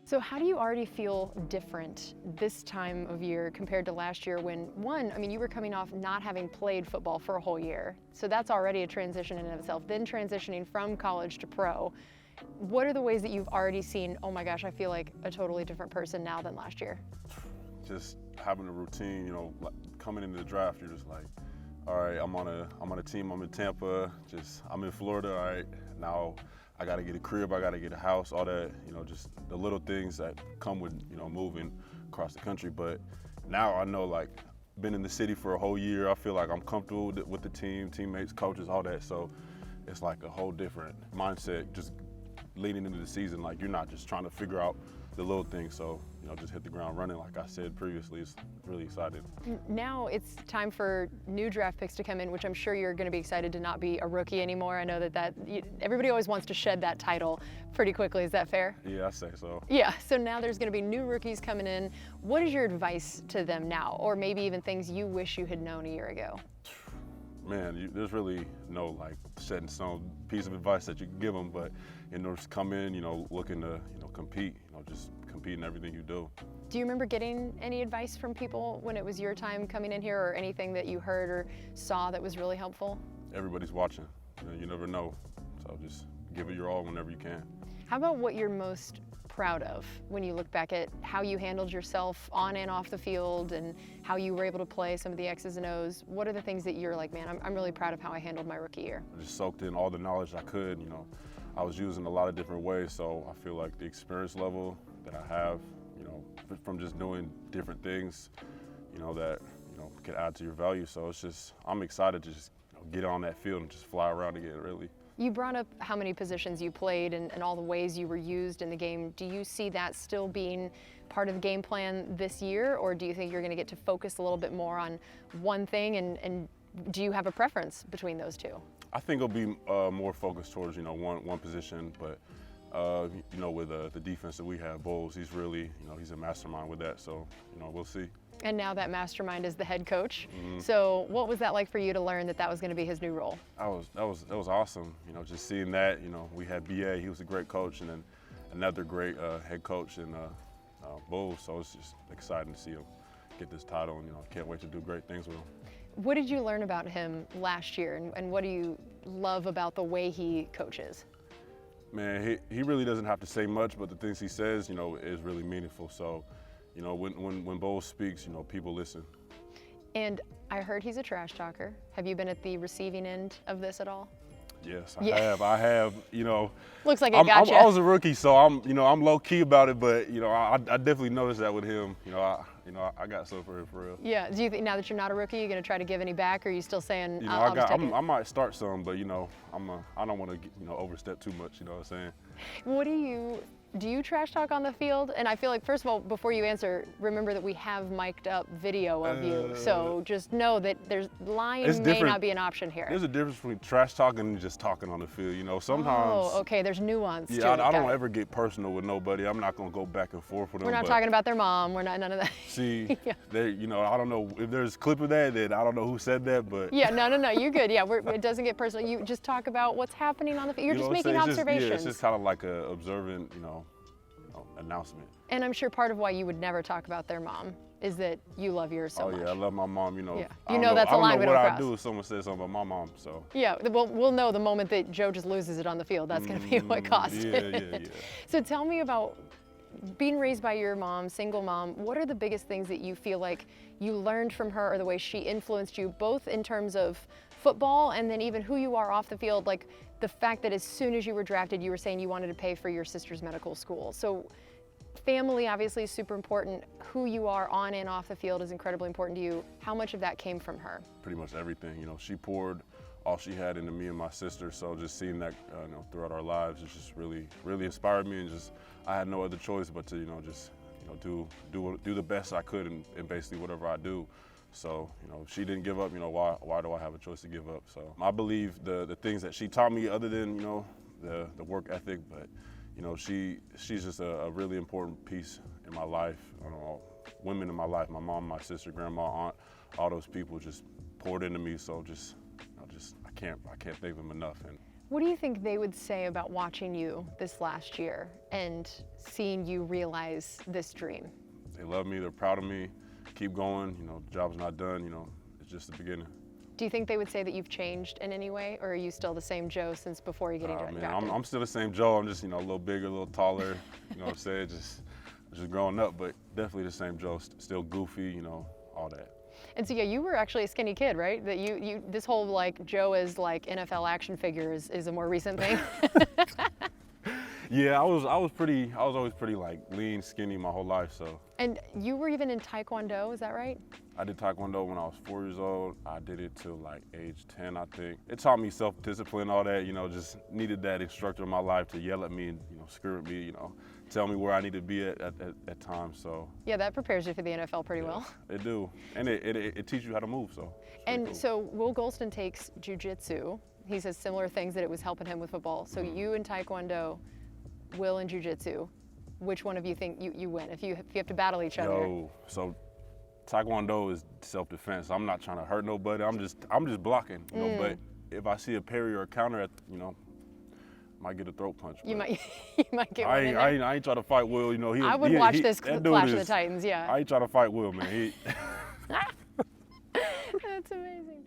So how do you already feel different this time of year compared to last year when, one, I mean, you were coming off not having played football for a whole year. So that's already a transition in and of itself. Then transitioning from college to pro. What are the ways that you've already seen, oh my gosh, I feel like a totally different person now than last year? Just having a routine, like coming into the draft, you're just like, all right, I'm on a team, I'm in Tampa, I'm in Florida, all right, now I got to get a crib, I got to get a house, all that, just the little things that come with, moving across the country. But now I know, like, been in the city for a whole year, I feel like I'm comfortable with the team, teammates, coaches, all that. So it's like a whole different mindset just leading into the season. Like, you're not just trying to figure out the little things. So, just hit the ground running. Like I said previously, it's really exciting. Now it's time for new draft picks to come in, which I'm sure you're going to be excited to not be a rookie anymore. I know that everybody always wants to shed that title pretty quickly. Is that fair? Yeah, I say so. Yeah, so now there's going to be new rookies coming in. What is your advice to them now? Or maybe even things you wish you had known a year ago? Man, there's really no like set in stone piece of advice that you can give them, but in order to come in, looking to, compete, just compete in everything you do. Do you remember getting any advice from people when it was your time coming in here, or anything that you heard or saw that was really helpful? Everybody's watching. You never know, so just give it your all whenever you can. How about what you're most proud of when you look back at how you handled yourself on and off the field and how you were able to play some of the X's and O's? What are the things that you're like, man, I'm really proud of how I handled my rookie year? I just soaked in all the knowledge I could. I was using a lot of different ways, so I feel like the experience level that I have, from just doing different things, that, can add to your value. So it's just, I'm excited to just get on that field and just fly around again, really. You brought up how many positions you played and all the ways you were used in the game. Do you see that still being part of the game plan this year, or do you think you're going to get to focus a little bit more on one thing, and do you have a preference between those two? I think it'll be more focused towards, one position, but with the defense that we have, Bowles, he's really, he's a mastermind with that, so, we'll see. And now that mastermind is the head coach. Mm-hmm. So what was that like for you to learn that was going to be his new role? That was awesome. Just seeing that. We had BA. He was a great coach, and then another great head coach in Bowles. So it's just exciting to see him get this title, and can't wait to do great things with him. What did you learn about him last year, and what do you love about the way he coaches? Man, he really doesn't have to say much, but the things he says, is really meaningful. So. When Bowles speaks, people listen. And I heard he's a trash talker. Have you been at the receiving end of this at all? Yes, I have. Looks like it got you. I was a rookie, so I'm low key about it, but I definitely noticed that with him. I got so for him for real. Yeah. Do you think now that you're not a rookie, you're gonna try to give any back, or are you still saying? I might start some, but I don't want to overstep too much. You know what I'm saying? Do you trash talk on the field? And I feel like, first of all, before you answer, remember that we have mic'd up video of you. So just know that lying may not be an option here. There's a difference between trash talking and just talking on the field. Sometimes. Oh, okay, there's nuance to it. I don't ever get personal with nobody. I'm not going to go back and forth with them. We're not talking about their mom. We're not, none of that. See, yeah. I don't know if there's a clip of that, then I don't know who said that, but. Yeah, no, you're good. Yeah, it doesn't get personal. You just talk about what's happening on the field. You're just making observations. It's just kind of like an observant, announcement. And I'm sure part of why you would never talk about their mom is that you love yours so much. Oh yeah, I love my mom. Yeah. That's a line we don't cross. I don't know what I'd do if someone said something about my mom. So. Yeah, we'll know the moment that Joe just loses it on the field. That's going to be what cost it. Yeah. So tell me about being raised by your mom, single mom. What are the biggest things that you feel like you learned from her, or the way she influenced you, both in terms of football and then even who you are off the field? Like the fact that as soon as you were drafted, you were saying you wanted to pay for your sister's medical school. So family obviously is super important. Who you are on and off the field is incredibly important to you. How much of that came from her? Pretty much everything. She poured all she had into me and my sister. So just seeing that, throughout our lives, it just really, really inspired me. And just, I had no other choice but to, do the best I could in basically whatever I do. So, if she didn't give up, why do I have a choice to give up? So I believe the things that she taught me, other than, the work ethic, but she's just a really important piece in my life. Women in my life, my mom, my sister, grandma, aunt, all those people just poured into me. So I can't thank them enough. And What do you think they would say about watching you this last year and seeing you realize this dream? They love me. They're proud of me. Keep going. You know, the job's not done. You know, it's just the beginning. Do you think they would say that you've changed in any way, or are you still the same Joe since before you getting drafted? I'm still the same Joe. I'm just, you know, a little bigger, a little taller. You know what I'm saying? Just growing up, but definitely the same Joe. Still goofy, you know, all that. And so yeah, you were actually a skinny kid, right? That you this whole like Joe is like NFL action figure is a more recent thing. Yeah, I was always pretty like lean, skinny my whole life. So. And you were even in Taekwondo, is that right? I did Taekwondo when I was 4 years old. I did it till like age 10, I think. It taught me self-discipline, all that. You know, just needed that instructor in my life to yell at me and, you know, scream at me, you know, tell me where I need to be at times. So. Yeah, that prepares you for the NFL pretty well. It do, and it teaches you how to move. So. And cool. so Will Golston takes jiu-jitsu. He says similar things that it was helping him with football. So you in Taekwondo, Will in jiu-jitsu. Which one of you think you win if you have to battle each other? So Taekwondo is self-defense. I'm not trying to hurt nobody. I'm just blocking. You know, but if I see a parry or a counter, you know, might get a throat punch. You might get one in there. I ain't trying to fight Will. You know, I would watch this Clash of the Titans. Yeah. I ain't trying to fight Will, man. That's amazing.